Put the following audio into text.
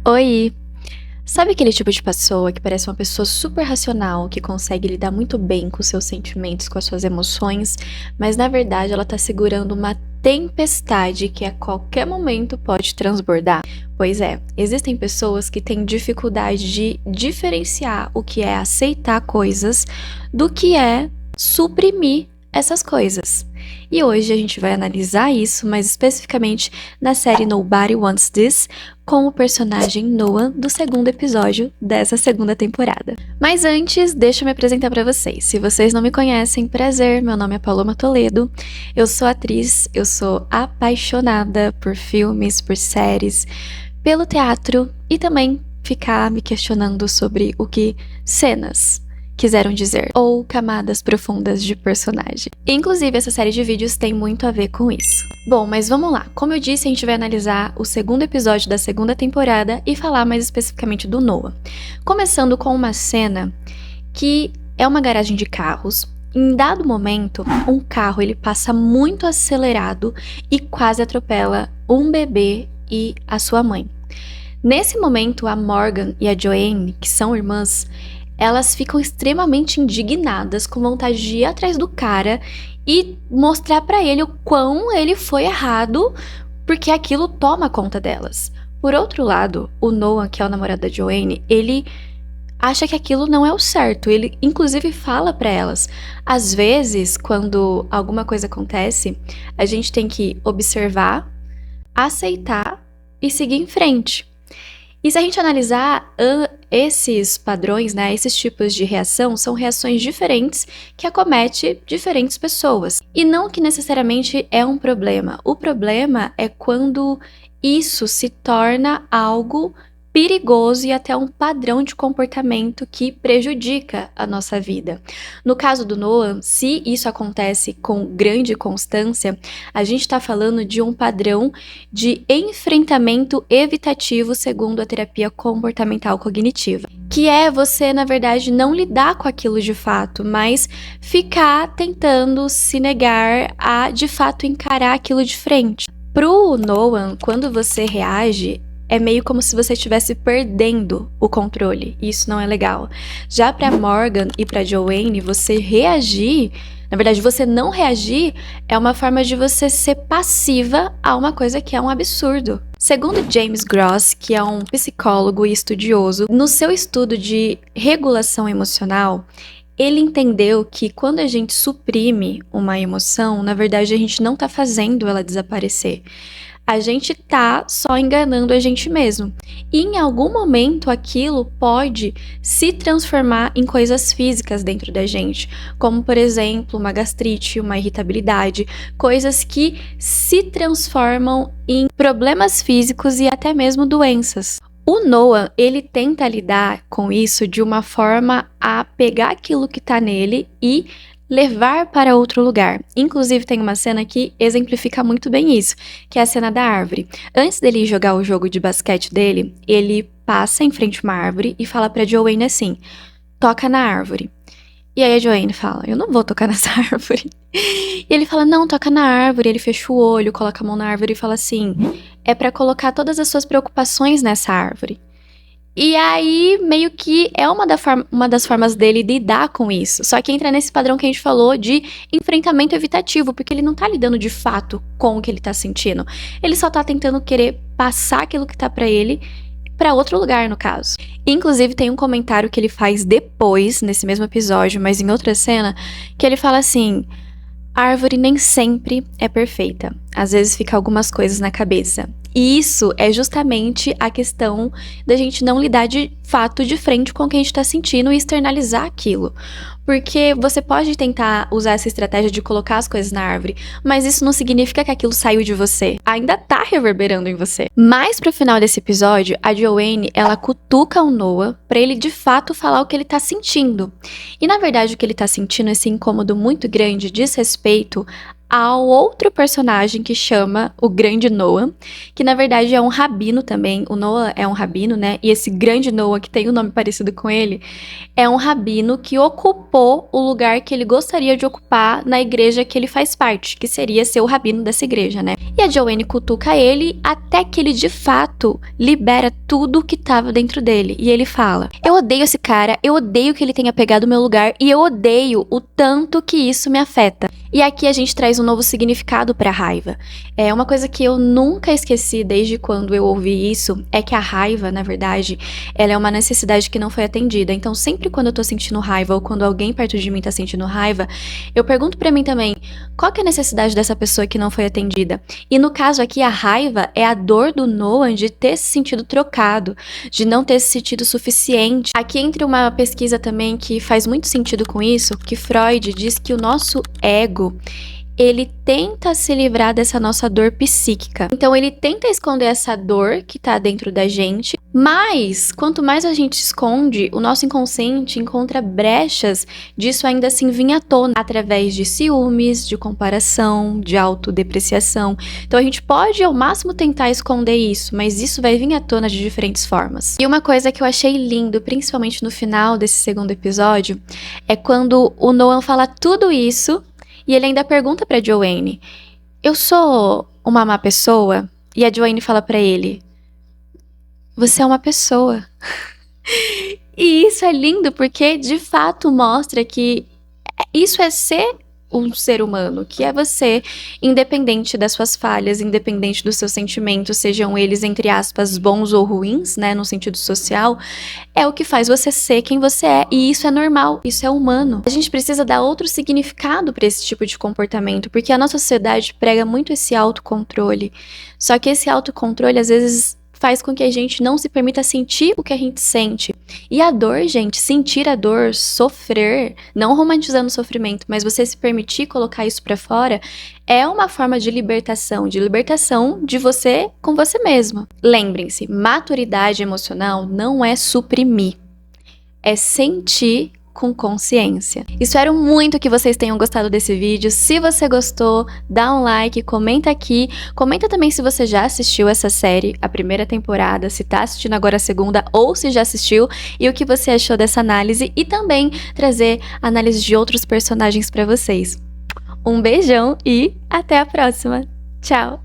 Oi! Sabe aquele tipo de pessoa que parece uma pessoa super racional, que consegue lidar muito bem com seus sentimentos, com as suas emoções, mas na verdade ela tá segurando uma tempestade que a qualquer momento pode transbordar? Pois é, existem pessoas que têm dificuldade de diferenciar o que é aceitar coisas do que é suprimir essas coisas. E hoje a gente vai analisar isso, mais especificamente na série Nobody Wants This, com o personagem Noah do segundo episódio dessa segunda temporada. Mas antes, deixa eu me apresentar para vocês. Se vocês não me conhecem, prazer, meu nome é Paloma Toledo. Eu sou atriz, eu sou apaixonada por filmes, por séries, pelo teatro e também ficar me questionando sobre o que cenas quiseram dizer, ou camadas profundas de personagem. Inclusive, essa série de vídeos tem muito a ver com isso. Bom, mas vamos lá. Como eu disse, a gente vai analisar o segundo episódio da segunda temporada e falar mais especificamente do Noah. Começando com uma cena que é uma garagem de carros. Em dado momento, um carro ele passa muito acelerado e quase atropela um bebê e a sua mãe. Nesse momento, a Morgan e a Joanne, que são irmãs, elas ficam extremamente indignadas, com vontade de ir atrás do cara e mostrar pra ele o quão ele foi errado, porque aquilo toma conta delas. Por outro lado, o Noah, que é o namorado da Joanne, ele acha que aquilo não é o certo. Ele, inclusive, fala pra elas. Às vezes, quando alguma coisa acontece, a gente tem que observar, aceitar e seguir em frente. E se a gente analisar esses padrões, né, esses tipos de reação, são reações diferentes que acomete diferentes pessoas. E não que necessariamente é um problema. O problema é quando isso se torna algo perigoso e até um padrão de comportamento que prejudica a nossa vida. No caso do Noah, se isso acontece com grande constância, a gente está falando de um padrão de enfrentamento evitativo segundo a terapia comportamental cognitiva, que é você, na verdade, não lidar com aquilo de fato, mas ficar tentando se negar a, de fato, encarar aquilo de frente. Pro Noah, quando você reage, é meio como se você estivesse perdendo o controle, e isso não é legal. Já pra Morgan e pra Joanne, você reagir, na verdade, você não reagir, é uma forma de você ser passiva a uma coisa que é um absurdo. Segundo James Gross, que é um psicólogo e estudioso, no seu estudo de regulação emocional, ele entendeu que quando a gente suprime uma emoção, na verdade a gente não tá fazendo ela desaparecer. A gente tá só enganando a gente mesmo. E em algum momento aquilo pode se transformar em coisas físicas dentro da gente, como por exemplo, uma gastrite, uma irritabilidade, coisas que se transformam em problemas físicos e até mesmo doenças. O Noah, ele tenta lidar com isso de uma forma a pegar aquilo que tá nele e levar para outro lugar. Inclusive, tem uma cena que exemplifica muito bem isso, que é a cena da árvore. Antes dele jogar o jogo de basquete dele, ele passa em frente a uma árvore e fala pra Joanne assim, toca na árvore. E aí a Joanne fala, eu não vou tocar nessa árvore. E ele fala, não, toca na árvore. Ele fecha o olho, coloca a mão na árvore e fala assim, é pra colocar todas as suas preocupações nessa árvore. E aí, meio que é uma das formas dele lidar com isso. Só que entra nesse padrão que a gente falou de enfrentamento evitativo, porque ele não tá lidando de fato com o que ele tá sentindo. Ele só tá tentando querer passar aquilo que tá pra ele pra outro lugar, no caso. Inclusive, tem um comentário que ele faz depois, nesse mesmo episódio, mas em outra cena, que ele fala assim, a árvore nem sempre é perfeita. Às vezes fica algumas coisas na cabeça. E isso é justamente a questão da gente não lidar de fato de frente com o que a gente tá sentindo e externalizar aquilo. Porque você pode tentar usar essa estratégia de colocar as coisas na árvore, mas isso não significa que aquilo saiu de você. Ainda tá reverberando em você. Mais pro final desse episódio, a Joanne, ela cutuca o Noah pra ele de fato falar o que ele tá sentindo. E na verdade o que ele tá sentindo, esse incômodo muito grande, diz respeito ao outro personagem que chama o Grande Noah, que na verdade é um rabino também. O Noah é um rabino, né? E esse Grande Noah, que tem um nome parecido com ele, é um rabino que ocupou o lugar que ele gostaria de ocupar na igreja que ele faz parte, que seria ser o rabino dessa igreja, né? E a Joanne cutuca ele até que ele de fato libera tudo que tava dentro dele. E ele fala: eu odeio esse cara, eu odeio que ele tenha pegado o meu lugar e eu odeio o tanto que isso me afeta. E aqui a gente traz um novo significado para a raiva. É uma coisa que eu nunca esqueci desde quando eu ouvi isso, é que a raiva, na verdade, ela é uma necessidade que não foi atendida. Então, sempre quando eu tô sentindo raiva ou quando alguém perto de mim tá sentindo raiva, eu pergunto para mim também, qual que é a necessidade dessa pessoa que não foi atendida? E no caso aqui, a raiva é a dor do Noah de ter se sentido trocado, de não ter se sentido suficiente. Aqui entra uma pesquisa também que faz muito sentido com isso, que Freud diz que o nosso ego, ele tenta se livrar dessa nossa dor psíquica. Então ele tenta esconder essa dor que tá dentro da gente, mas quanto mais a gente esconde, o nosso inconsciente encontra brechas disso ainda assim vir à tona, através de ciúmes, de comparação, de autodepreciação. Então a gente pode ao máximo tentar esconder isso, mas isso vai vir à tona de diferentes formas. E uma coisa que eu achei lindo, principalmente no final desse segundo episódio, é quando o Noah fala tudo isso e ele ainda pergunta pra Joanne, eu sou uma má pessoa? E a Joanne fala pra ele, você é uma pessoa. E isso é lindo porque de fato mostra que isso é ser um ser humano, que é você, independente das suas falhas, independente dos seus sentimentos, sejam eles, entre aspas, bons ou ruins, né, no sentido social, é o que faz você ser quem você é, e isso é normal, isso é humano. A gente precisa dar outro significado para esse tipo de comportamento, porque a nossa sociedade prega muito esse autocontrole, só que esse autocontrole, às vezes, faz com que a gente não se permita sentir o que a gente sente. E a dor, gente, sentir a dor, sofrer, não romantizando o sofrimento, mas você se permitir colocar isso pra fora, é uma forma de libertação de você com você mesmo. Lembrem-se, maturidade emocional não é suprimir, é sentir com consciência. Espero muito que vocês tenham gostado desse vídeo. Se você gostou, dá um like, comenta aqui. Comenta também se você já assistiu essa série, a primeira temporada, se tá assistindo agora a segunda ou se já assistiu e o que você achou dessa análise e também trazer análise de outros personagens pra vocês. Um beijão e até a próxima. Tchau!